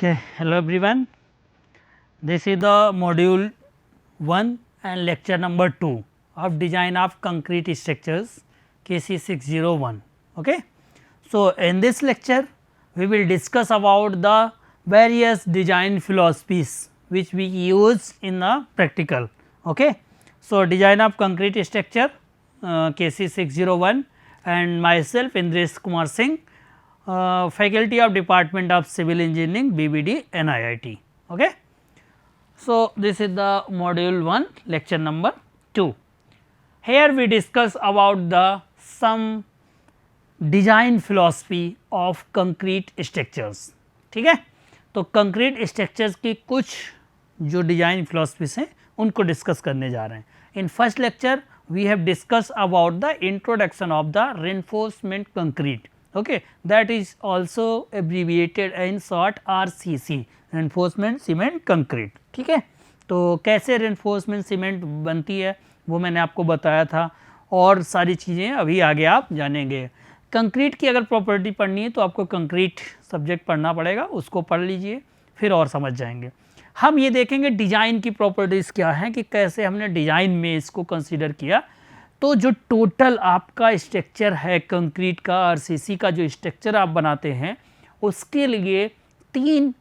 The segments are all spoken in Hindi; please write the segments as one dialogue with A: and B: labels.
A: Okay, hello everyone. This is the module 1 and lecture number 2 of design of concrete structures KC 601. Okay. So, in this lecture we will discuss about the various design philosophies which we use in the practical. Okay. So, design of concrete structure KC 601 and myself Indresh Kumar Singh, faculty of Department of Civil Engineering BBD NIIT. Okay. So, this is the module 1 lecture number 2. Here we discuss about the some design philosophy of concrete structures. ठीक है. तो concrete structures की कुछ जो design philosophies हैं उनको discuss करने जा रहे हैं. In first lecture we have discussed about the introduction of the reinforcement concrete. Okay, that is also abbreviated in short RCC, reinforcement cement concrete. ठीक है. तो कैसे reinforcement cement बनती है वो मैंने आपको बताया था और सारी चीज़ें अभी आगे आप जानेंगे. कंक्रीट की अगर प्रॉपर्टी पढ़नी है तो आपको कंक्रीट सब्जेक्ट पढ़ना पड़ेगा, उसको पढ़ लीजिए फिर और समझ जाएंगे. हम ये देखेंगे डिज़ाइन की प्रॉपर्टीज़ क्या हैं कि कैसे हमने डिज़ाइन में इसको कंसीडर किया. तो जो टोटल आपका स्ट्रक्चर है कंक्रीट का आरसीसी का जो स्ट्रक्चर आप बनाते हैं उसके लिए 3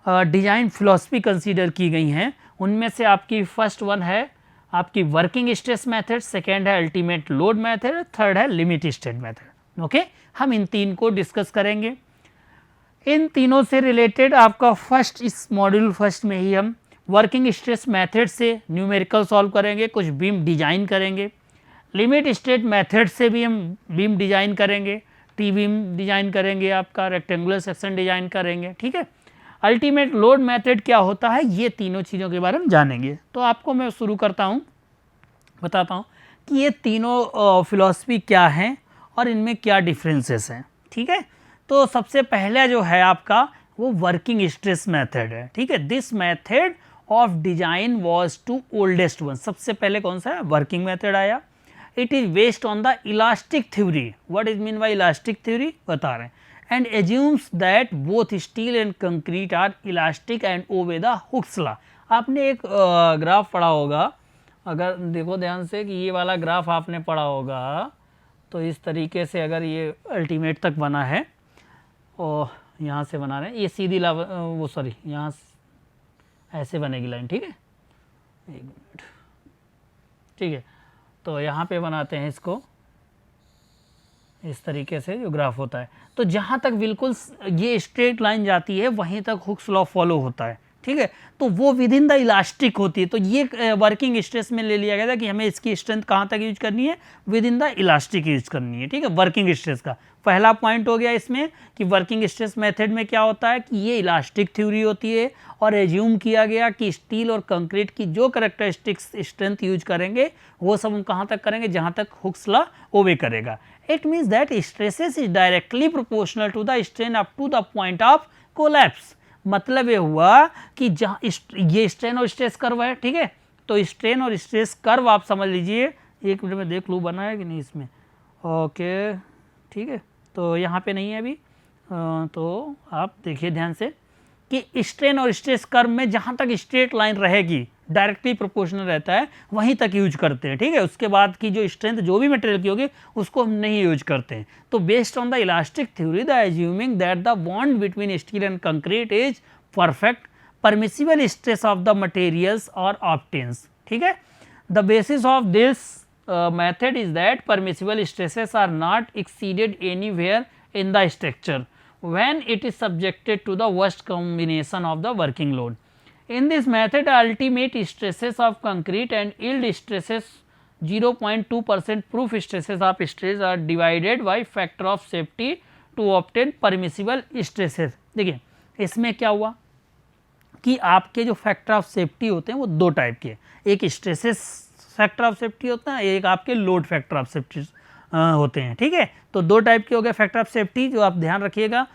A: डिज़ाइन फिलॉसफी कंसीडर की गई हैं. उनमें से आपकी फर्स्ट वन है आपकी वर्किंग स्ट्रेस मेथड, सेकेंड है अल्टीमेट लोड मेथड, थर्ड है लिमिट स्टेट मेथड. ओके, हम इन 3 को डिस्कस करेंगे. इन तीनों से रिलेटेड आपका फर्स्ट इस मॉड्यूल फर्स्ट में ही हम वर्किंग स्ट्रेस मेथड से न्यूमेरिकल सॉल्व करेंगे, कुछ बीम डिजाइन करेंगे. लिमिट स्टेट मेथड से भी हम बीम डिजाइन करेंगे, टी बीम डिजाइन करेंगे, आपका रेक्टेंगुलर सेक्शन डिजाइन करेंगे. ठीक है. अल्टीमेट लोड मेथड क्या होता है ये तीनों चीज़ों के बारे में जानेंगे. तो आपको मैं शुरू करता हूँ, बताता हूँ कि ये तीनों फिलॉसफी क्या हैं और इनमें क्या डिफरेंसेस हैं. ठीक है. तो सबसे पहला जो है आपका वो वर्किंग स्ट्रेस मेथड है. ठीक है. This method of design was to oldest one. सबसे पहले कौन सा है? वर्किंग मेथड आया. It is based on the elastic theory. What is mean by elastic theory? बता रहे हैं. And assumes that both steel and concrete are elastic and obey the Hooke's law. आपने एक ग्राफ पढ़ा होगा, अगर देखो ध्यान से कि ये वाला ग्राफ आपने पढ़ा होगा तो इस तरीके से अगर ये अल्टीमेट तक बना है और यहाँ से बना रहे हैं, ये सीधी वो सॉरी यहाँ ऐसे बनेगी लाइन. ठीक है, एक मिनट. ठीक है. तो यहाँ पे बनाते हैं इसको इस तरीके से जो ग्राफ होता है. तो जहाँ तक बिल्कुल ये स्ट्रेट लाइन जाती है वहीं तक हुक्स लॉ फॉलो होता है. ठीक है. तो वो विद इन द इलास्टिक होती है. तो ये वर्किंग स्ट्रेस में ले लिया गया था कि हमें इसकी स्ट्रेंथ कहाँ तक यूज करनी है? With in the elastic use करनी है. ठीक है. वर्किंग स्ट्रेस का पहला पॉइंट हो गया इसमें कि वर्किंग स्ट्रेस मेथड में क्या होता है कि ये इलास्टिक थ्योरी होती है और एज्यूम किया गया कि स्टील और कंक्रीट की जो कैरेक्टरिस्टिक्स स्ट्रेंथ यूज करेंगे वो सब हम कहाँ तक करेंगे? जहाँ तक हुक्स लॉ ओबे करेगा. It means that stresses is directly proportional to the strain up to the point of collapse. मतलब ये हुआ कि जहाँ ये स्ट्रेन और स्ट्रेस कर्व है. ठीक है. तो स्ट्रेन और स्ट्रेस कर्व आप समझ लीजिए. एक मिनट में देख लूँ बना है कि नहीं इसमें. ओके. ठीक है. तो यहाँ पे नहीं है अभी. तो आप देखिए ध्यान से कि स्ट्रेन और स्ट्रेस कर्व में जहाँ तक स्ट्रेट लाइन रहेगी डायरेक्टली प्रोपोर्शनल रहता है वहीं तक यूज करते हैं. ठीक है. उसके बाद की जो स्ट्रेंथ जो भी मटेरियल की होगी उसको हम नहीं यूज करते हैं. तो based on the elastic theory the assuming that the bond between steel and concrete is perfect, permissible stress of the materials और ऑब्टेन्स. ठीक है. The basis of this method is that permissible stresses are not exceeded anywhere in the structure when it is subjected to the worst combination of the working load. In this method, ultimate stresses of concrete and yield stresses 0.2% proof stresses of stress are divided by factor of safety to obtain permissible stresses. देखिए इसमें क्या हुआ कि आपके जो फैक्टर ऑफ सेफ्टी होते हैं वो 2 टाइप के. एक स्ट्रेसेस फैक्टर ऑफ सेफ्टी होता है, एक आपके लोड फैक्टर ऑफ सेफ्टी होते हैं. ठीक है. तो 2 टाइप के हो गए फैक्टर ऑफ सेफ्टी, जो आप ध्यान रखिएगा.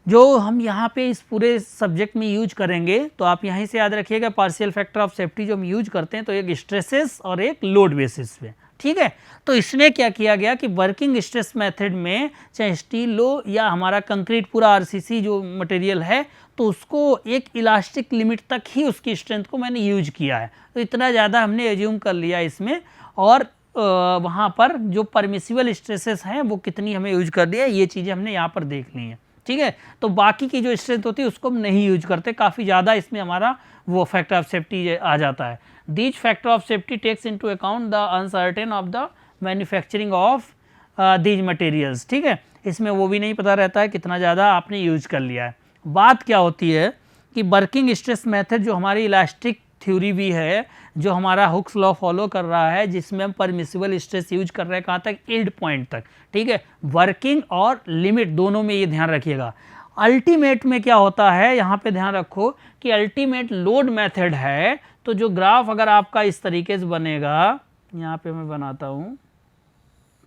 A: जो हम यहाँ पे इस पूरे सब्जेक्ट में यूज करेंगे तो आप यहीं से याद रखिएगा पार्शियल फैक्टर ऑफ सेफ्टी जो हम यूज करते हैं तो एक स्ट्रेसेस और एक लोड बेसिस पे. ठीक है। तो इसमें क्या किया गया कि वर्किंग स्ट्रेस मेथड में चाहे स्टील लो या हमारा कंक्रीट पूरा आरसीसी जो मटेरियल है, तो उसको एक इलास्टिक लिमिट तक ही उसकी स्ट्रेंथ को मैंने यूज किया है। तो इतना ज़्यादा हमने एज्यूम कर लिया इसमें, और वहाँ पर जो परमिसिबल स्ट्रेसेस हैं वो कितनी हमें यूज कर दिया, ये चीज़ें हमने यहाँ पर देख ली हैं। ठीक है, तो बाकी की जो स्ट्रेंथ होती है उसको हम नहीं यूज करते, काफ़ी ज़्यादा इसमें हमारा वो फैक्टर ऑफ सेफ्टी आ जाता है। These factor of safety takes into account the uncertain of the manufacturing of these materials. ठीक है, इसमें वो भी नहीं पता रहता है कितना ज़्यादा आपने यूज कर लिया है। बात क्या होती है कि वर्किंग स्ट्रेस मेथड जो हमारी इलास्टिक थ्योरी भी है, जो हमारा हुक्स लॉ फॉलो कर रहा है, जिसमें हम परमिसिबल स्ट्रेस यूज कर रहे हैं कहाँ तक, यील्ड पॉइंट तक। ठीक है, वर्किंग और लिमिट दोनों में ये ध्यान रखिएगा। अल्टीमेट में क्या होता है, यहाँ पे ध्यान रखो कि अल्टीमेट लोड मेथड है, तो जो ग्राफ अगर आपका इस तरीके से बनेगा, यहाँ पे मैं बनाता हूँ,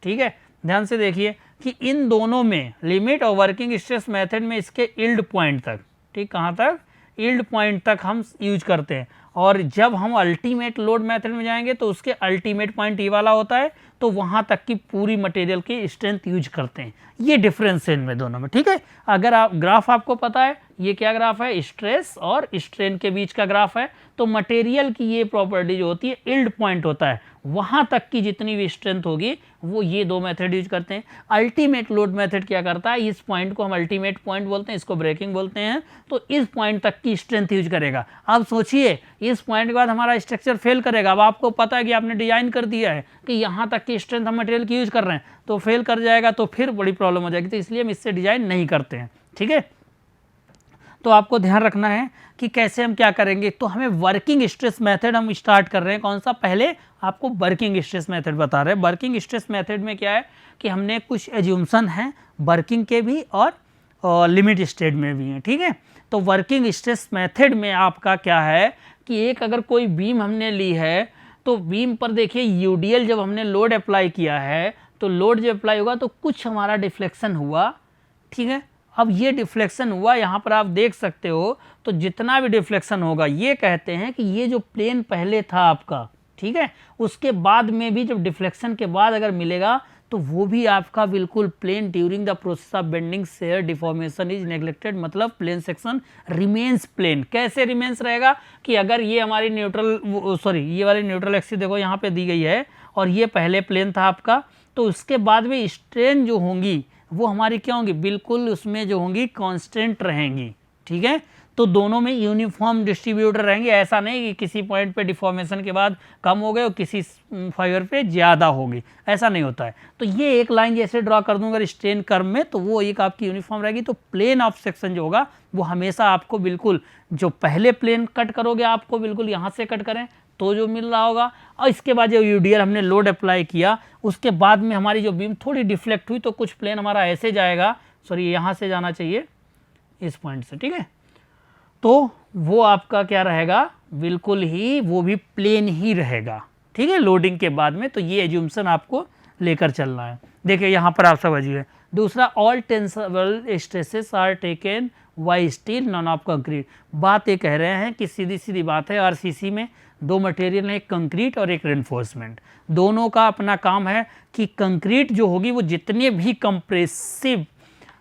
A: ठीक है, ध्यान से देखिए कि इन दोनों में लिमिट और वर्किंग स्ट्रेस मेथड में इसके यील्ड पॉइंट तक, ठीक, कहाँ तक, यील्ड पॉइंट तक हम यूज करते हैं। और जब हम अल्टीमेट लोड मेथड में जाएंगे तो उसके अल्टीमेट पॉइंट ये वाला होता है, तो वहाँ तक की पूरी मटेरियल की स्ट्रेंथ यूज करते हैं। ये डिफरेंस है इनमें दोनों में। ठीक है, अगर आप ग्राफ आपको पता है ये क्या ग्राफ है, स्ट्रेस और स्ट्रेन के बीच का ग्राफ है, तो मटेरियल की ये प्रॉपर्टी जो होती है यील्ड पॉइंट होता है, वहाँ तक की जितनी भी स्ट्रेंथ होगी वो ये दो मेथड यूज करते हैं। अल्टीमेट लोड मेथड क्या करता है, इस पॉइंट को हम अल्टीमेट पॉइंट बोलते हैं, इसको ब्रेकिंग बोलते हैं, तो इस पॉइंट तक की स्ट्रेंथ यूज करेगा। अब सोचिए इस पॉइंट के बाद हमारा स्ट्रक्चर फेल करेगा। अब आपको पता है कि आपने डिजाइन कर दिया है कि यहाँ तक की स्ट्रेंथ हम मटेरियल की यूज कर रहे हैं, तो फेल कर जाएगा तो फिर बड़ी प्रॉब्लम हो जाएगी, तो इसलिए हम इससे डिजाइन नहीं करते हैं। ठीक है, तो आपको ध्यान रखना है कि कैसे हम क्या करेंगे। तो हमें वर्किंग स्ट्रेस मेथड हम स्टार्ट कर रहे हैं, कौन सा, पहले आपको वर्किंग स्ट्रेस मेथड बता रहे हैं। वर्किंग स्ट्रेस मेथड में क्या है कि हमने कुछ एज्यूम्सन हैं वर्किंग के भी और लिमिट स्टेट में भी हैं। ठीक है, तो वर्किंग स्ट्रेस मेथड में आपका क्या है कि एक अगर कोई बीम हमने ली है, तो बीम पर देखिए यूडीएल जब हमने लोड अप्लाई किया है, तो लोड जब अप्लाई होगा तो कुछ हमारा डिफ्लेक्शन हुआ। ठीक है, अब ये डिफ्लेक्शन हुआ, यहाँ पर आप देख सकते हो, तो जितना भी डिफ्लेक्शन होगा ये कहते हैं कि ये जो प्लेन पहले था आपका, ठीक है, उसके बाद में भी जब डिफ्लेक्शन के बाद अगर मिलेगा तो वो भी आपका बिल्कुल plane during the process of bending shear deformation is neglected, मतलब प्लेन सेक्शन रिमेन्स प्लेन। कैसे रिमेन्स रहेगा कि अगर ये हमारी ये वाली न्यूट्रल एक्सिस देखो यहाँ पे दी गई है और ये पहले प्लेन था आपका, तो उसके बाद में स्ट्रेन जो होंगी वो हमारी क्या होंगी, बिल्कुल उसमें जो होंगी कांस्टेंट रहेंगी। ठीक है, तो दोनों में यूनिफॉर्म डिस्ट्रीब्यूटर रहेंगे। ऐसा नहीं कि किसी पॉइंट पे डिफॉर्मेशन के बाद कम हो गए और किसी फाइबर पे ज़्यादा होगी, ऐसा नहीं होता है। तो ये एक लाइन जैसे ड्रॉ कर दूंगा स्ट्रेन कर्व में, तो वो एक आपकी यूनिफॉर्म रहेगी। तो प्लेन ऑफ सेक्शन जो होगा वो हमेशा आपको बिल्कुल, जो पहले प्लेन कट करोगे आपको बिल्कुल यहाँ से कट करें तो जो मिल रहा होगा, और इसके बाद जो यूडीएल हमने लोड अप्लाई किया उसके बाद में हमारी जो बीम थोड़ी डिफ्लेक्ट हुई, तो कुछ प्लेन हमारा ऐसे जाएगा, सॉरी यहाँ से जाना चाहिए इस पॉइंट से। ठीक है, तो वो आपका क्या रहेगा, बिल्कुल ही वो भी प्लेन ही रहेगा। ठीक है, लोडिंग के बाद में। तो ये एज्यूम्सन आपको लेकर चलना है। देखिए यहाँ पर आप समझिए। दूसरा, all tensile stresses are taken by steel none of concrete. बात ये कह रहे हैं कि सीधी सीधी बात है, आरसीसी में दो मटेरियल है, एक कंक्रीट और एक रेनफोर्समेंट। दोनों का अपना काम है कि कंक्रीट जो होगी वो जितने भी कंप्रेसिव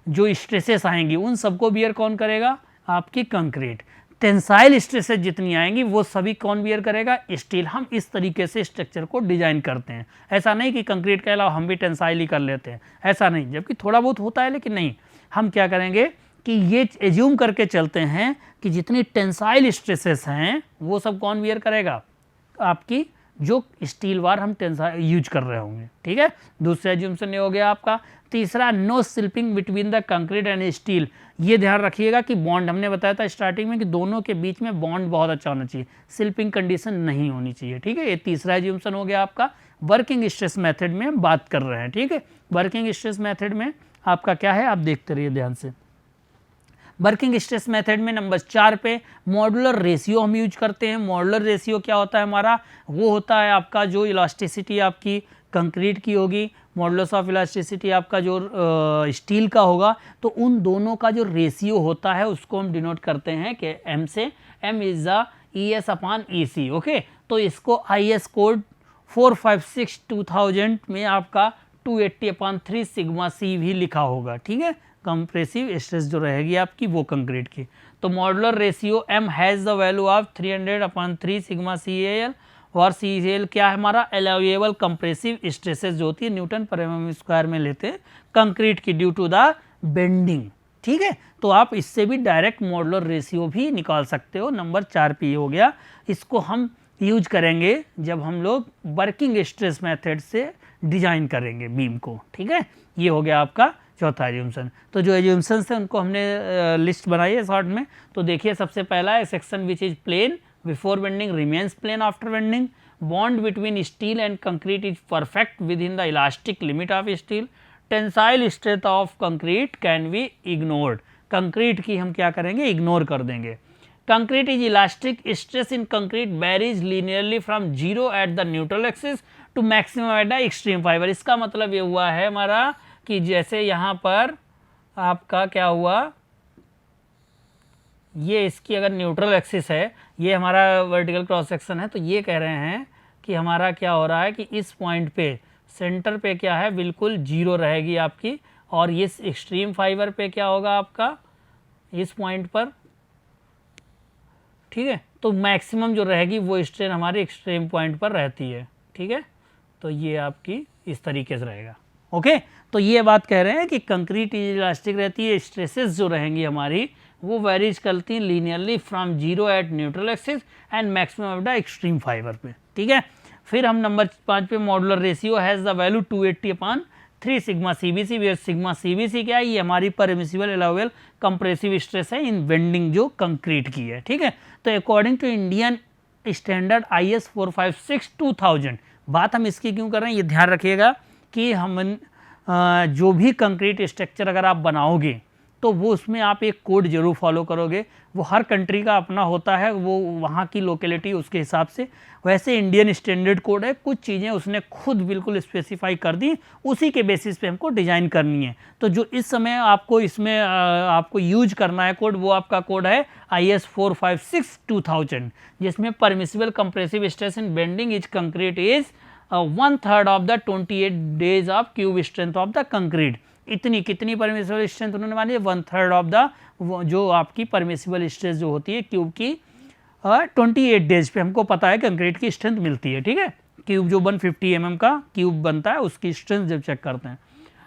A: जो स्ट्रेसेस आएंगी उन सबको बियर कौन करेगा, आपकी कंक्रीट। टेंसाइल स्ट्रेसेस जितनी आएंगी वो सभी कौन बियर करेगा, स्टील। हम इस तरीके से स्ट्रक्चर को डिजाइन करते हैं। ऐसा नहीं कि कंक्रीट के अलावा हम भी टेंसाइल ही कर लेते हैं, ऐसा नहीं, जबकि थोड़ा बहुत होता है, लेकिन नहीं, हम क्या करेंगे कि ये एज्यूम करके चलते हैं कि जितनी टेंसाइल स्ट्रेसेस हैं वो सब कौन बियर करेगा, आपकी जो स्टील वार हम टेंसाइल यूज कर रहे होंगे। ठीक है, दूसरा एज्यूम्सन ये हो गया आपका। तीसरा, no slipping between the concrete and steel. ये ध्यान रखिएगा कि बॉन्ड, हमने बताया था स्टार्टिंग में कि दोनों के बीच में बॉन्ड बहुत अच्छा होना चाहिए, स्लिपिंग कंडीशन नहीं होनी चाहिए। ठीक है, ये तीसरा एज्यूम्सन हो गया आपका। वर्किंग स्ट्रेस मेथड में हम बात कर रहे हैं। ठीक है, वर्किंग स्ट्रेस मेथड में आपका क्या है, आप देखते रहिए ध्यान से। वर्किंग स्ट्रेस मेथड में नंबर 4 पे मॉडुलर रेशियो हम यूज करते हैं। मॉडुलर रेशियो क्या होता है हमारा, वो होता है आपका जो इलास्टिसिटी आपकी कंक्रीट की होगी, मॉडुलस ऑफ इलास्टिसिटी आपका जो स्टील का होगा, तो उन दोनों का जो रेशियो होता है उसको हम डिनोट करते हैं कि एम से। M is the ES/EC। Okay, तो इसको IS कोड 456 2000 में आपका 280/3 सिग्मा सी भी लिखा होगा, ठीक है, कंप्रेसिव स्ट्रेस जो रहेगी आपकी वो कंक्रीट की। तो modular ratio m has the value of 300/3 sigma C L और सी एल क्या है हमारा अलाउएबल कंप्रेसिव स्ट्रेसेस जो होती है न्यूटन पर एम स्क्वायर में लेते हैं कंक्रीट की ड्यू टू द बेंडिंग, ठीक है। तो आप इससे भी डायरेक्ट मॉडुलर रेशियो भी निकाल सकते हो। नंबर 4 पे हो गया, इसको हम यूज करेंगे जब हम लोग वर्किंग स्ट्रेस मेथड से डिजाइन करेंगे बीम को, ठीक है। ये हो गया आपका चौथा एज्यूम्सन। तो जो एज्यूम्सन्स थे उनको हमने लिस्ट बनाई है शॉर्ट में। तो देखिए सबसे पहला है section which is plane before bending remains plane after bending, bond between steel and concrete is perfect within the elastic limit of steel, tensile strength of concrete can be ignored, concrete की हम क्या करेंगे इग्नोर कर देंगे। Concrete is elastic, stress in concrete varies linearly from zero at the neutral axis to maximum at the extreme fibre. इसका मतलब ये हुआ है हमारा कि जैसे यहाँ पर आपका क्या हुआ, ये इसकी अगर न्यूट्रल एक्सिस है, ये हमारा वर्टिकल क्रॉस सेक्शन है, तो ये कह रहे हैं कि हमारा क्या हो रहा है कि इस पॉइंट पे सेंटर पे क्या है बिल्कुल जीरो रहेगी आपकी, और ये एक्सट्रीम फाइबर पे क्या होगा आपका इस पॉइंट पर, ठीक है। तो मैक्सिमम जो रहेगी वो स्ट्रेन हमारे एक्सट्रीम पॉइंट पर रहती है, ठीक है। तो ये आपकी इस तरीके से रहेगा, ओके। तो ये बात कह रहे हैं कि कंक्रीट इलास्टिक रहती है, स्ट्रेसेस जो रहेंगी हमारी वो वेरीज करती हैं linearly from zero at neutral axis and maximum of the extreme fibre पे, ठीक है। फिर हम नंबर 5 पे modular ratio has the value 280/3 sigma CBC, where sigma CBC क्या है, ये हमारी परमिसिबल अलाउएबल कंप्रेसिव स्ट्रेस है इन बेंडिंग जो कंक्रीट की है, ठीक है। तो according to Indian standard IS 456/2000, बात हम इसकी क्यों कर रहे हैं ये ध्यान रखिएगा कि हम जो भी कंक्रीट स्ट्रक्चर अगर आप बनाओगे तो वो उसमें आप एक कोड जरूर फॉलो करोगे, वो हर कंट्री का अपना होता है, वो वहाँ की लोकेलिटी उसके हिसाब से। वैसे इंडियन स्टैंडर्ड कोड है, कुछ चीज़ें उसने खुद बिल्कुल स्पेसिफाई कर दी, उसी के बेसिस पे हमको डिज़ाइन करनी है। तो जो इस समय आपको इसमें आपको यूज करना है कोड, वो आपका कोड है IS 456/2000, जिसमें permissible compressive stress in bending is concrete is 1/3 of the 28 days of cube strength of the concrete. इतनी कितनी परमिसिबल स्ट्रेंथ उन्होंने मानी है 1/3 ऑफ द जो आपकी परमिसिबल स्ट्रेंथ जो होती है क्यूब की 28 डेज पे हमको पता है कंक्रीट की स्ट्रेंथ मिलती है, ठीक है। क्यूब जो 150 mm का क्यूब बनता है उसकी स्ट्रेंथ जब चेक करते हैं,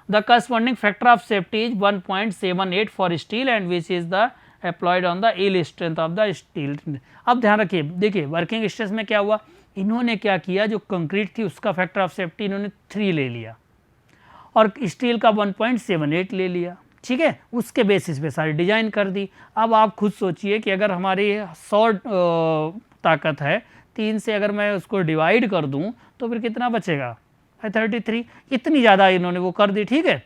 A: the corresponding factor of safety is 1.78 for steel and which is the applied on the yield strength of the steel. अब ध्यान रखिए, देखिए वर्किंग स्ट्रेस में क्या हुआ, इन्होंने क्या किया, जो कंक्रीट थी उसका फैक्टर ऑफ सेफ्टी इन्होंने 3 ले लिया और स्टील का 1.78 ले लिया, ठीक है। उसके बेसिस पे सारी डिजाइन कर दी। अब आप खुद सोचिए कि अगर हमारी 100 ताकत है, 3 से अगर मैं उसको डिवाइड कर दूं तो फिर कितना बचेगा 33, इतनी ज़्यादा इन्होंने वो कर दी, ठीक है।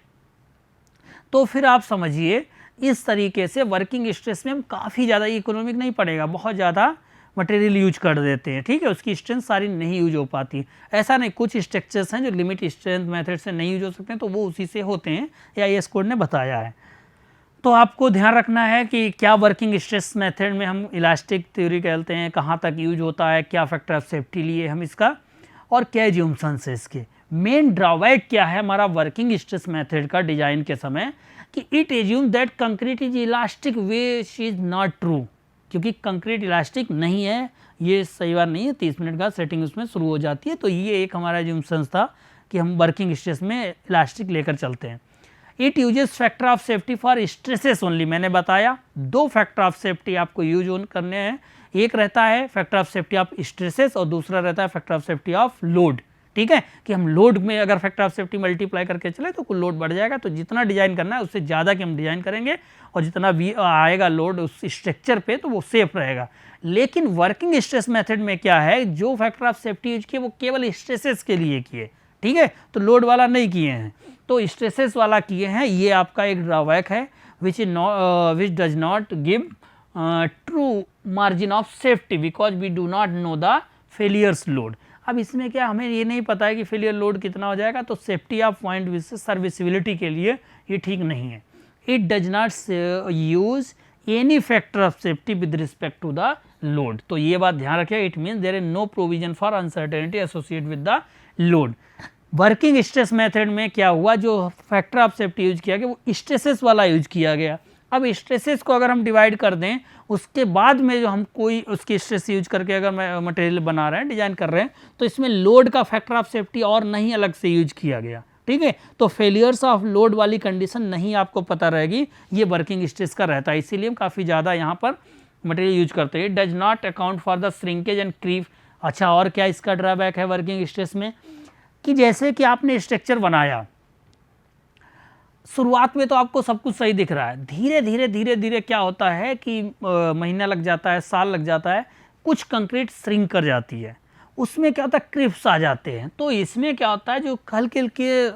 A: तो फिर आप समझिए इस तरीके से वर्किंग स्ट्रेस में हम काफ़ी ज़्यादा इकोनॉमिक नहीं पड़ेगा, बहुत ज़्यादा मटेरियल यूज कर देते हैं, ठीक है, उसकी स्ट्रेंथ सारी नहीं यूज हो पाती। ऐसा नहीं, कुछ स्ट्रक्चर्स हैं जो लिमिट स्ट्रेंथ मेथड से नहीं यूज हो सकते हैं, तो वो उसी से होते हैं, या IS कोड ने बताया है। तो आपको ध्यान रखना है कि क्या वर्किंग स्ट्रेस मेथड में हम इलास्टिक थ्योरी कहते हैं, कहाँ तक यूज होता है, क्या फैक्टर ऑफ सेफ्टी लिए हम इसका, और क्या एज्यूम्शंस है इसके। मेन ड्रॉबैक क्या है हमारा वर्किंग स्ट्रेस मेथड का डिजाइन के समय, कि it assume that concrete is elastic which is not true, क्योंकि कंक्रीट इलास्टिक नहीं है, ये सही बात नहीं है। 30 मिनट का सेटिंग उसमें शुरू हो जाती है। तो ये एक हमारा एज्यूम्शन था कि हम वर्किंग स्ट्रेस में इलास्टिक लेकर चलते हैं। It uses factor of safety for stresses only, मैंने बताया 2 फैक्टर ऑफ सेफ्टी आपको यूज करने हैं, एक रहता है factor of safety of stresses और दूसरा रहता है factor of safety of load, ठीक है। कि हम लोड में अगर फैक्टर ऑफ सेफ्टी मल्टीप्लाई करके चले तो कुल लोड बढ़ जाएगा, तो जितना डिजाइन करना है उससे ज़्यादा कि हम डिजाइन करेंगे, और जितना भी आएगा लोड उस स्ट्रक्चर पे तो वो सेफ रहेगा। लेकिन वर्किंग स्ट्रेस मेथड में क्या है, जो फैक्टर ऑफ सेफ्टी यूज किए वो केवल स्ट्रेसेस के लिए किए, ठीक है, तो लोड वाला नहीं किए हैं, तो स्ट्रेसेस वाला किए हैं। ये आपका एक ड्रॉबैक है which does not give true margin of safety because we do not know the failures load. अब इसमें क्या, हमें ये नहीं पता है कि फेलियर लोड कितना हो जाएगा, तो सेफ्टी ऑफ पॉइंट सर्विसिबिलिटी के लिए ये ठीक नहीं है। It does not use any factor of safety with respect to the load. तो ये बात ध्यान रखिए, it means there is no provision for uncertainty associate with the load. Working stress method में क्या हुआ, जो फैक्टर ऑफ सेफ्टी यूज किया गया वो स्ट्रेसेस वाला यूज किया गया। अब स्ट्रेसेस को अगर हम डिवाइड कर दें, उसके बाद में जो हम कोई उसकी स्ट्रेस यूज करके अगर मटेरियल बना रहे हैं, डिजाइन कर रहे हैं, तो इसमें लोड का फैक्टर ऑफ सेफ्टी और नहीं अलग से यूज किया गया, ठीक है। तो फेलियर्स ऑफ लोड वाली कंडीशन नहीं आपको पता रहेगी, ये वर्किंग स्ट्रेस का रहता है, इसीलिए हम काफ़ी ज़्यादा यहाँ पर मटेरियल यूज करते हैं। Does not account for the shrinkage and creep. अच्छा, और क्या इसका ड्रॉबैक है वर्किंग स्ट्रेस में, कि जैसे कि आपने स्ट्रक्चर बनाया, शुरुआत में तो आपको सब कुछ सही दिख रहा है, धीरे धीरे धीरे धीरे क्या होता है कि महीना लग जाता है, साल लग जाता है, कुछ कंक्रीट श्रिंक कर जाती है, उसमें क्या होता है क्रिप्स आ जाते हैं। तो इसमें क्या होता है, जो हल्के हल्के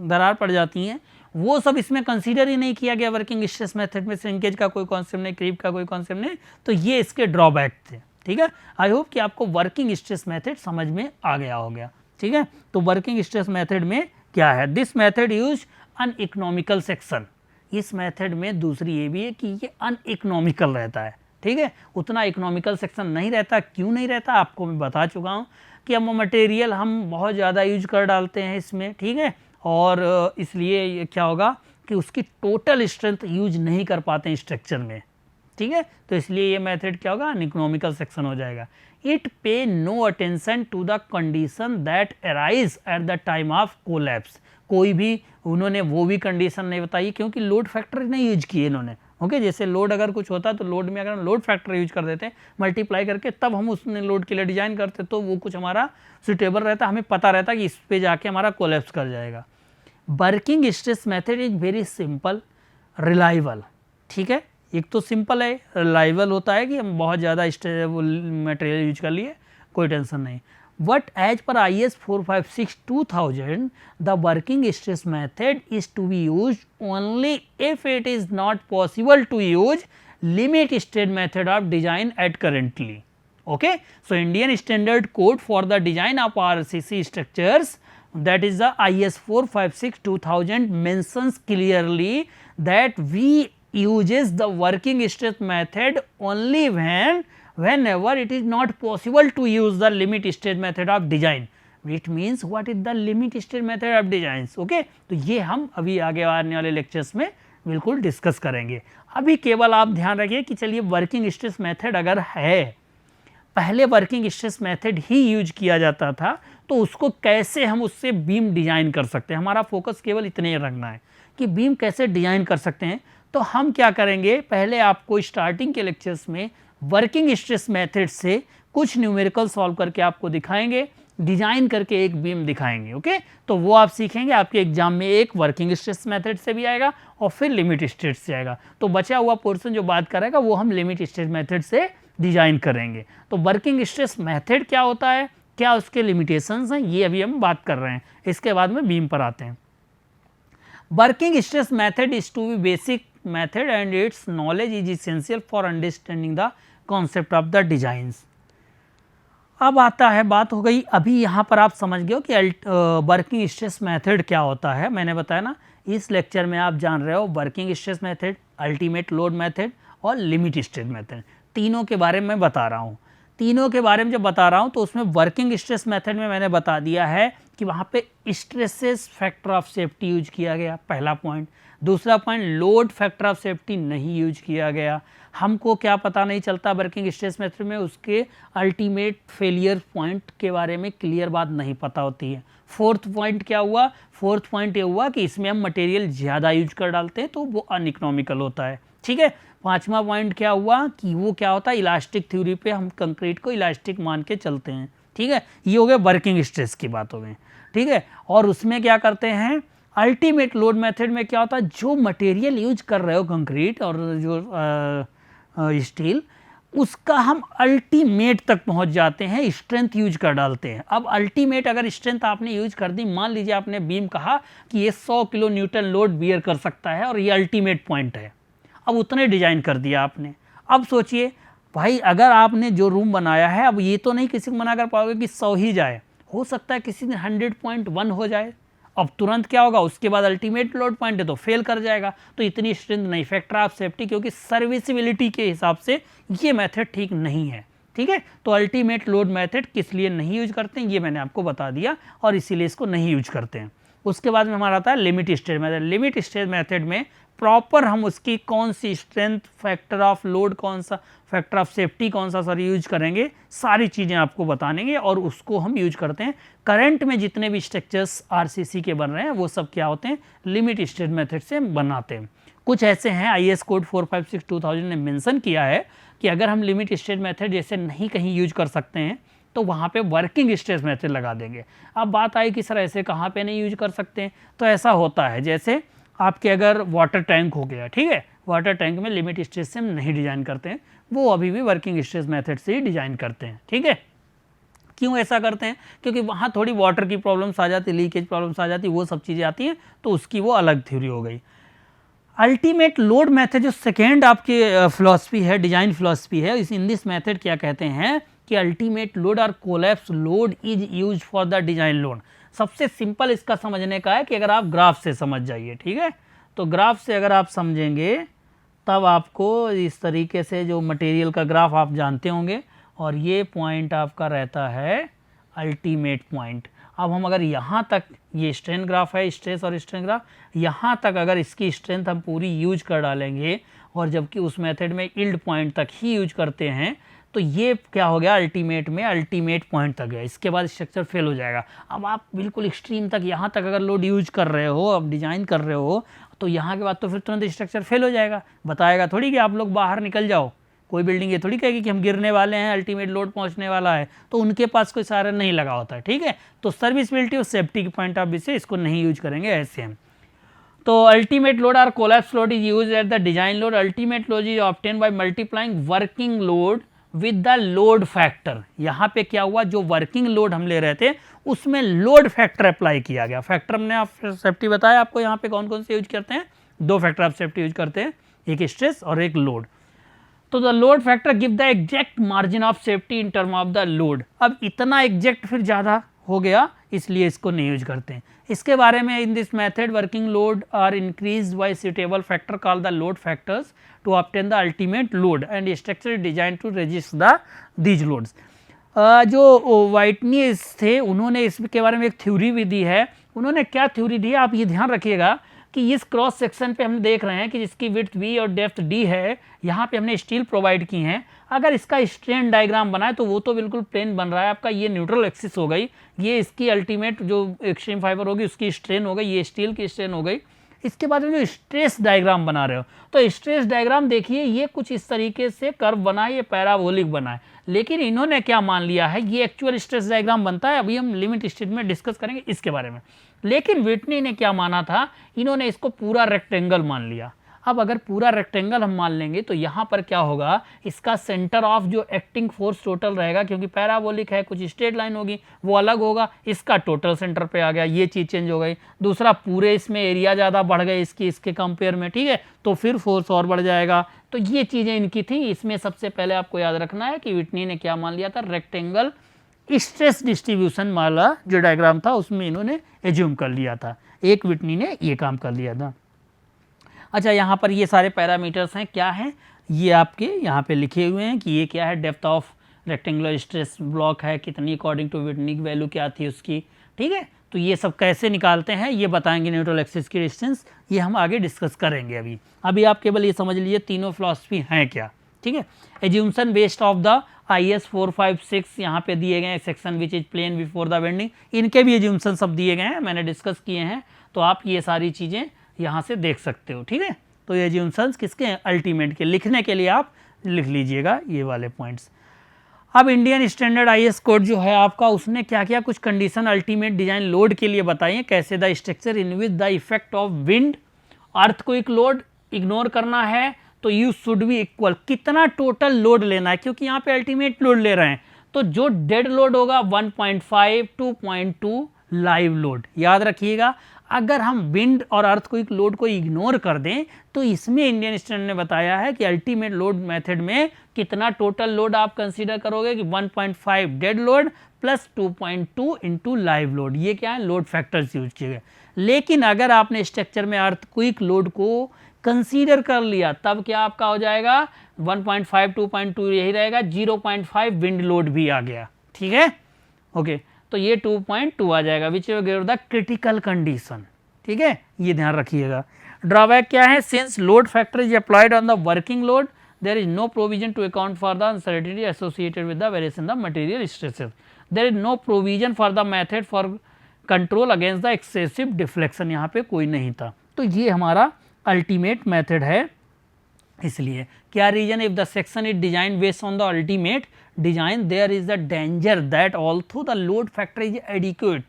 A: दरार पड़ जाती हैं, वो सब इसमें कंसीडर ही नहीं किया गया वर्किंग स्ट्रेस मेथड में। श्रिंकेज का कोई कॉन्सेप्ट नहीं, क्रीप का कोई कॉन्सेप्ट नहीं, तो ये इसके ड्रॉबैक थे, ठीक है। आई होप कि आपको वर्किंग स्ट्रेस मेथड समझ में आ गया हो गया, ठीक है। तो वर्किंग स्ट्रेस मेथड में क्या है, this method use uneconomical section. इस मेथड में दूसरी ये भी है कि ये अनइकोनॉमिकल रहता है, ठीक है, उतना इकोनॉमिकल सेक्शन नहीं रहता। क्यों नहीं रहता आपको मैं बता चुका हूँ कि अब मटेरियल हम बहुत ज़्यादा यूज कर डालते हैं इसमें, ठीक है, और इसलिए ये क्या होगा कि उसकी टोटल स्ट्रेंथ यूज नहीं कर पाते हैं स्ट्रक्चर में, ठीक है। तो इसलिए ये मेथड क्या होगा, अनइकोनॉमिकल सेक्शन हो जाएगा। It pay no attention to the condition that arise at the time of collapse. कोई भी उन्होंने वो भी कंडीशन नहीं बताई, क्योंकि लोड फैक्टर नहीं यूज किए इन्होंने, ओके। जैसे लोड अगर कुछ होता तो लोड में अगर हम लोड फैक्टर यूज कर देते मल्टीप्लाई करके, तब हम उसने लोड के लिए डिजाइन करते, तो वो कुछ हमारा सुटेबल रहता, हमें पता रहता कि इस पे जाके हमारा कोलैप्स कर जाएगा। Working stress method is very simple, reliable, ठीक है। एक तो सिंपल है, रिलायबल होता है कि हम बहुत ज़्यादा मटेरियल यूज कर लिए, कोई टेंशन नहीं। But as per IS 456-2000, the working stress method is to be used only if it is not possible to use limit state method of design at currently. Okay, so Indian Standard Code for the design of RCC structures, that is the IS 456-2000, mentions clearly that we uses the working stress method only whenever it is not possible to use the limit state method of design. It means what is the limit state method of designs, okay? तो ये हम अभी आगे आने वाले लेक्चर्स में बिल्कुल डिस्कस करेंगे। अभी केवल आप ध्यान रखिए कि चलिए वर्किंग स्ट्रेस मेथड अगर है, पहले वर्किंग स्ट्रेस मेथड ही यूज किया जाता था, तो उसको कैसे हम उससे बीम डिजाइन कर सकते हैं, हमारा फोकस केवल इतने ही रखना है कि बीम कैसे डिजाइन कर सकते हैं। तो हम क्या करेंगे, पहले आपको स्टार्टिंग के लेक्चर्स में वर्किंग स्ट्रेस मेथड से कुछ न्यूमेरिकल सॉल्व करके आपको दिखाएंगे, डिजाइन करके एक बीम दिखाएंगे, ओके। तो वो आप सीखेंगे, आपके एग्जाम में एक वर्किंग स्ट्रेस मेथड से भी आएगा और फिर लिमिट स्टेट से आएगा। तो बचा हुआ पोर्शन जो बात करेगा वो हम लिमिट स्टेट मेथड से डिजाइन करेंगे। तो वर्किंग स्ट्रेस मेथड क्या होता है, क्या उसके लिमिटेशंस हैं, ये अभी हम बात कर रहे हैं। इसके बाद में बीम पर आते हैं। Working stress method is to be basic method and its knowledge is essential for understanding the concept of the designs. अब आता है, बात हो गई अभी यहाँ पर आप समझ गए हो कि वर्किंग स्ट्रेस मेथड क्या होता है। मैंने बताया ना, इस लेक्चर में आप जान रहे हो working stress method, ultimate load method और लिमिट स्टेट मेथड, तीनों के बारे में बता रहा हूँ। तीनों के बारे में जब बता रहा हूँ तो उसमें वर्किंग स्ट्रेस मेथड में मैंने बता दिया है कि वहाँ पे stresses factor of safety use किया गया, पहला पॉइंट। दूसरा point, load factor of safety नहीं यूज किया गया। हमको क्या पता नहीं चलता वर्किंग स्ट्रेस मेथड में, उसके अल्टीमेट फेलियर पॉइंट के बारे में क्लियर बात नहीं पता होती है। फोर्थ पॉइंट क्या हुआ, फोर्थ पॉइंट ये हुआ कि इसमें हम मटेरियल ज़्यादा यूज कर डालते हैं तो वो अनइकोनॉमिकल होता है, ठीक है। पांचवा पॉइंट क्या हुआ कि वो क्या होता है, इलास्टिक थ्योरी पे हम कंक्रीट को इलास्टिक मान के चलते हैं, ठीक है। ये हो गया वर्किंग स्ट्रेस की बात हो गई, ठीक है। और उसमें क्या करते हैं, अल्टीमेट लोड मेथड में क्या होता है, जो मटेरियल यूज कर रहे हो कंक्रीट और जो स्टील, उसका हम अल्टीमेट तक पहुंच जाते हैं, स्ट्रेंथ यूज कर डालते हैं। अब अल्टीमेट अगर स्ट्रेंथ आपने यूज कर दी, मान लीजिए आपने बीम कहा कि ये 100 किलो न्यूटन लोड बियर कर सकता है और ये अल्टीमेट पॉइंट है, अब उतने डिजाइन कर दिया आपने। अब सोचिए भाई, अगर आपने जो रूम बनाया है, अब ये तो नहीं किसी को मना कर पाओगे कि 100 ही जाए, हो सकता है किसी दिन 100.1 हो जाए, अब तुरंत क्या होगा, उसके बाद अल्टीमेट लोड पॉइंट है तो फेल कर जाएगा, तो इतनी स्ट्रेंथ नहीं। फैक्टर ऑफ सेफ्टी क्योंकि सर्विसिबिलिटी के हिसाब से ये मेथड ठीक नहीं है, ठीक है। तो अल्टीमेट लोड मेथड किस लिए नहीं यूज करते हैं ये मैंने आपको बता दिया, और इसीलिए इसको नहीं यूज करते हैं। उसके बाद में हमारा आता है limit state method. Limit state method में प्रॉपर हम उसकी कौन सी स्ट्रेंथ, फैक्टर ऑफ लोड कौन सा, फैक्टर ऑफ सेफ्टी कौन सा सर यूज करेंगे, सारी चीज़ें आपको बतानेंगे, और उसको हम यूज करते हैं। करंट में जितने भी स्ट्रक्चर्स आरसीसी के बन रहे हैं वो सब क्या होते हैं, लिमिट स्टेट मेथड से बनाते हैं। कुछ ऐसे हैं आईएस कोड 456-2000 ने मेंशन किया है कि अगर हम लिमिट स्टेट मेथड जैसे नहीं कहीं यूज कर सकते हैं तो वहाँ पे वर्किंग स्ट्रेस मेथड लगा देंगे। अब बात आई कि सर ऐसे कहाँ पे नहीं यूज कर सकते हैं, तो ऐसा होता है जैसे आपके अगर वाटर टैंक हो गया, ठीक है, वाटर टैंक में लिमिट स्ट्रेस से हम नहीं डिजाइन करते हैं, वो अभी भी वर्किंग स्ट्रेस मेथड से ही डिजाइन करते हैं, ठीक है। क्यों ऐसा करते हैं, क्योंकि वहाँ थोड़ी वाटर की प्रॉब्लम्स आ जाती, लीकेज प्रॉब्लम्स आ जाती, वो सब चीज़ें आती हैं, तो उसकी वो अलग थ्योरी हो गई। अल्टीमेट लोड मेथड जो सेकेंड आपकी फिलॉसफी है, डिजाइन फिलॉसफी है, इस इन दिस मेथड क्या कहते हैं कि अल्टीमेट लोड और collapse load is use for the design load. सबसे सिंपल इसका समझने का है कि अगर आप ग्राफ से समझ जाइए, ठीक है, तो ग्राफ से अगर आप समझेंगे तब आपको इस तरीके से, जो मटेरियल का ग्राफ आप जानते होंगे, और ये पॉइंट आपका रहता है अल्टीमेट पॉइंट। अब हम अगर यहाँ तक, ये स्ट्रेन ग्राफ है, स्ट्रेस और स्ट्रेन ग्राफ, यहाँ तक अगर इसकी स्ट्रेंथ हम पूरी यूज कर डालेंगे, और जबकि उस मेथड में यील्ड पॉइंट तक ही यूज करते हैं, तो ये क्या हो गया, अल्टीमेट में अल्टीमेट पॉइंट तक गया, इसके बाद स्ट्रक्चर फेल हो जाएगा। अब आप बिल्कुल एक्सट्रीम तक, यहाँ तक अगर लोड यूज कर रहे हो, अब डिजाइन कर रहे हो, तो यहाँ के बाद तो फिर तुरंत स्ट्रक्चर फेल हो जाएगा। बताएगा थोड़ी कि आप लोग बाहर निकल जाओ, कोई बिल्डिंग ये थोड़ी कहेगी कि हम गिरने वाले हैं, अल्टीमेट लोड पहुंचने वाला है, तो उनके पास कोई सायरन नहीं लगा होता है, ठीक है। तो सर्विसिबिलिटी और सेफ्टी के पॉइंट ऑफ व्यू से इसको नहीं यूज करेंगे ऐसे हम। तो अल्टीमेट लोड और collapse load is use at the design load. Ultimate load is obtain by multiplying working load with the load factor. यहाँ पे क्या हुआ, जो वर्किंग लोड हम ले रहे थे उसमें लोड फैक्टर अप्लाई किया गया। फैक्टर हमने आप सेफ्टी बताया आपको, यहाँ पे कौन कौन से यूज करते हैं, दो फैक्टर ऑफ सेफ्टी यूज करते हैं, एक स्ट्रेस और एक लोड। तो the load factor give the exact margin of safety in term of the load. अब इतना एग्जैक्ट फिर ज़्यादा हो गया, इसलिए इसको नहीं यूज करते हैं। इसके बारे में in this method working load are increase by suitable factor called the load factors to obtain the ultimate load and structure design to resist the these loads. जो वाइटनीस थे उन्होंने इसके बारे में एक थ्योरी भी दी है। उन्होंने क्या थ्योरी दी है, आप ये ध्यान रखिएगा कि इस क्रॉस सेक्शन पे हम देख रहे हैं कि जिसकी विड्थ V और डेप्थ D है, यहाँ पे हमने स्टील प्रोवाइड की हैं। अगर इसका स्ट्रेन डायग्राम बनाए तो वो तो बिल्कुल प्लेन बन रहा है आपका, ये न्यूट्रल एक्सिस हो गई, ये इसकी अल्टीमेट जो एक्सट्रीम फाइबर होगी उसकी स्ट्रेन हो गई, ये स्टील की स्ट्रेन हो गई। इसके बाद में जो स्ट्रेस डायग्राम बना रहे हो, तो स्ट्रेस डायग्राम देखिए ये कुछ इस तरीके से कर्व बना है, ये पैराबोलिक बना है, लेकिन इन्होंने क्या मान लिया है, ये एक्चुअल स्ट्रेस डायग्राम बनता है। अभी हम लिमिट स्टेट में डिस्कस करेंगे इसके बारे में। लेकिन व्हिटनी ने क्या माना था, इन्होंने इसको पूरा रेक्टेंगल मान लिया। अब अगर पूरा रेक्टेंगल हम मान लेंगे तो यहाँ पर क्या होगा, इसका सेंटर ऑफ जो एक्टिंग फोर्स टोटल रहेगा, क्योंकि पैराबोलिक है, कुछ स्ट्रेट लाइन होगी वो अलग होगा, इसका टोटल सेंटर पे आ गया, ये चीज़ चेंज हो गई। दूसरा, पूरे इसमें एरिया ज़्यादा बढ़ गए इसके कंपेयर में, ठीक है, तो फिर फोर्स और बढ़ जाएगा। तो ये चीज़ें इनकी थी। इसमें सबसे पहले आपको याद रखना है कि व्हिटनी ने क्या मान लिया था, रेक्टेंगल स्ट्रेस डिस्ट्रीब्यूशन वाला जो डायग्राम था उसमें इन्होंने एज्यूम कर लिया था। एक व्हिटनी ने ये काम कर लिया था। अच्छा, यहाँ पर ये सारे पैरामीटर्स हैं, क्या हैं ये आपके यहाँ पे लिखे हुए हैं कि ये क्या है, depth of rectangular stress block है कितनी, अकॉर्डिंग टू व्हिटनी की वैल्यू क्या थी उसकी, ठीक है। तो ये सब कैसे निकालते हैं ये बताएंगे, न्यूट्रल एक्सिस की डिस्टेंस, ये हम आगे डिस्कस करेंगे। अभी आप केवल ये समझ लीजिए तीनों फिलॉसफी हैं क्या, ठीक है। Assumption based of the IS 456 यहाँ पे दिए गए हैं, section which is plane before the bending, इनके भी एज्यूमशन सब दिए गए हैं, मैंने डिस्कस किए हैं, तो आप ये सारी चीज़ें यहाँ से देख सकते हो, ठीक है। तो ये एज्यूमशंस किसके हैं, अल्टीमेट के। लिखने के लिए आप लिख लीजिएगा ये वाले पॉइंट्स। अब इंडियन स्टैंडर्ड IS कोड जो है आपका, उसने क्या क्या कुछ कंडीशन अल्टीमेट डिजाइन लोड के लिए बताई है, कैसे the structure in which the effect of wind earthquake load ignore करना है, तो यू शुड बी इक्वल, कितना टोटल लोड लेना है, क्योंकि यहाँ पे अल्टीमेट लोड ले रहे हैं, तो जो डेड लोड होगा 1.5 2.2 लाइव लोड। याद रखिएगा, अगर हम विंड और अर्थक्वेक लोड को इग्नोर कर दें तो इसमें इंडियन स्टैंडर्ड ने बताया है कि अल्टीमेट लोड मेथड में कितना टोटल लोड आप कंसीडर करोगे कि 1.5 dead load plus 2.2 into live load. ये क्या है, लोड फैक्टर्स यूज किए गए। लेकिन अगर आपने स्ट्रक्चर में अर्थक्वेक लोड को कंसीडर कर लिया तब क्या आपका हो जाएगा 1.5 2.2 यही रहेगा, 0.5 विंड लोड भी आ गया, ठीक है, ओके। तो ये 2.2 आ जाएगा which is the critical condition, ठीक है, ये ध्यान रखिएगा। ड्रॉबैक क्या है, since load factor is applied on the working load there is no provision to account for the uncertainty associated with the variation in the material stresses. There is no provision for the method for control against the excessive deflection, यहाँ पे कोई नहीं था। तो ये हमारा अल्टीमेट मेथड है। इसलिए क्या reason, if the section is design based on the ultimate design there is the danger that although the load factor is adequate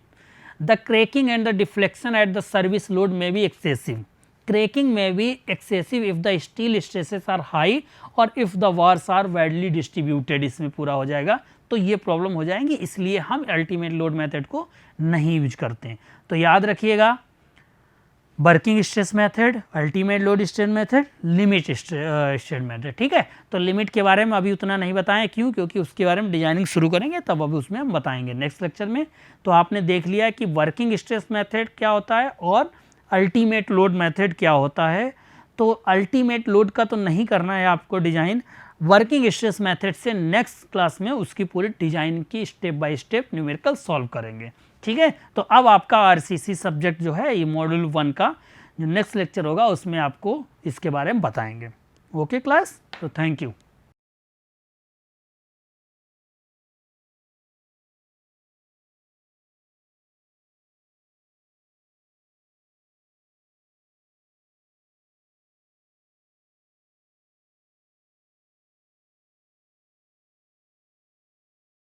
A: the cracking and the deflection at the service load में भी excessive. Cracking may be excessive if the steel stresses are high or if the bars are widely distributed, इसमें पूरा हो जाएगा। तो ये प्रॉब्लम हो जाएंगी, इसलिए हम अल्टीमेट लोड मेथड को नहीं यूज करते हैं। तो याद रखिएगा, working stress method, ultimate load stress method, limit stress method, ठीक है। तो लिमिट के बारे में अभी उतना नहीं बताएं, क्यों, क्योंकि उसके बारे में डिजाइनिंग शुरू करेंगे तब अभी उसमें हम बताएंगे नेक्स्ट लेक्चर में। तो आपने देख लिया कि वर्किंग स्ट्रेस मेथड क्या होता है और अल्टीमेट लोड मेथड क्या होता है। तो अल्टीमेट लोड का तो नहीं करना है आपको डिजाइन, वर्किंग स्ट्रेस मेथड से नेक्स्ट क्लास में उसकी पूरी डिजाइन की step by step numerical solve करेंगे, ठीक है। तो अब आपका आरसीसी सब्जेक्ट जो है ये मॉड्यूल 1 का जो नेक्स्ट लेक्चर होगा उसमें आपको इसके बारे में बताएंगे। ओके क्लास, तो थैंक यू।